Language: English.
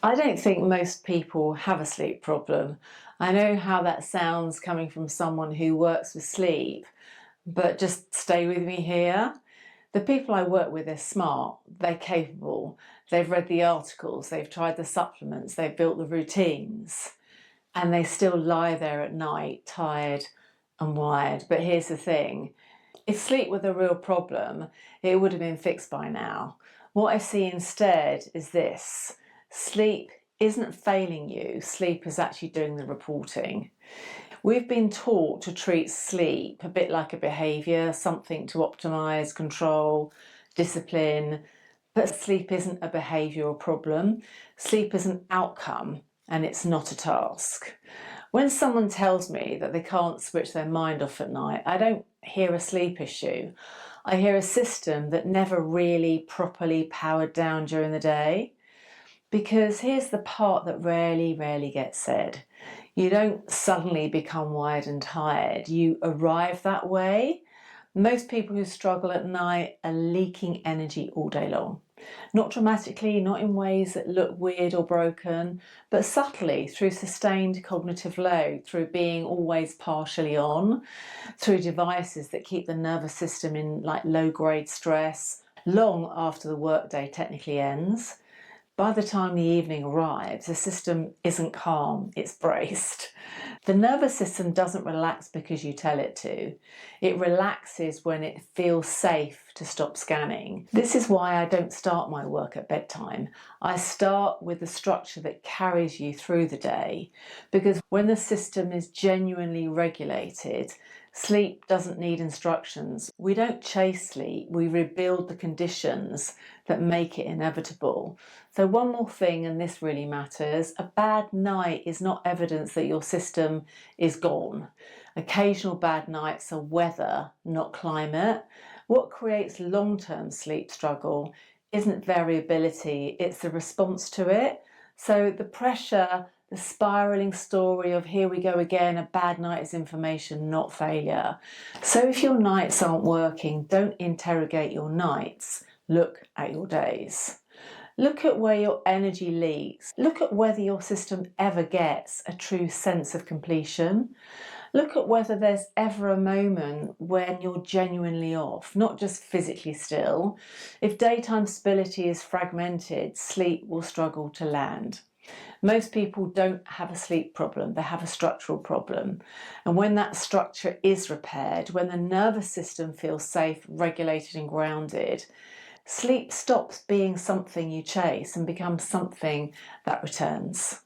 I don't think most people have a sleep problem. I know how that sounds coming from someone who works with sleep, but just stay with me here. The people I work with are smart, they're capable, they've read the articles, they've tried the supplements, they've built the routines, and they still lie there at night, tired and wired. But here's the thing, if sleep were the real problem, it would have been fixed by now. What I see instead is this: sleep isn't failing you, sleep is actually doing the reporting. We've been taught to treat sleep a bit like a behaviour, something to optimise, control, discipline, but sleep isn't a behavioural problem. Sleep is an outcome and it's not a task. When someone tells me that they can't switch their mind off at night, I don't hear a sleep issue. I hear a system that never really properly powered down during the day. Because here's the part that rarely gets said. You don't suddenly become wired and tired. You arrive that way. Most people who struggle at night are leaking energy all day long. Not dramatically, not in ways that look weird or broken, but subtly through sustained cognitive load, through being always partially on, through devices that keep the nervous system in like low-grade stress long after the workday technically ends. By the time the evening arrives, the system isn't calm, it's braced. The nervous system doesn't relax because you tell it to. It relaxes when it feels safe to stop scanning. This is why I don't start my work at bedtime. I start with the structure that carries you through the day, because when the system is genuinely regulated, sleep doesn't need instructions. We don't chase sleep, we rebuild the conditions that make it inevitable. So one more thing, and this really matters, a bad night is not evidence that your system is gone. Occasional bad nights are weather, not climate. What creates long-term sleep struggle isn't variability, it's the response to it. So the pressure, the spiralling story of here we go again, a bad night is information, not failure. So if your nights aren't working, don't interrogate your nights, look at your days. Look at where your energy leaks. Look at whether your system ever gets a true sense of completion. Look at whether there's ever a moment when you're genuinely off, not just physically still. If daytime stability is fragmented, sleep will struggle to land. Most people don't have a sleep problem, they have a structural problem. And when that structure is repaired, when the nervous system feels safe, regulated and grounded, sleep stops being something you chase and becomes something that returns.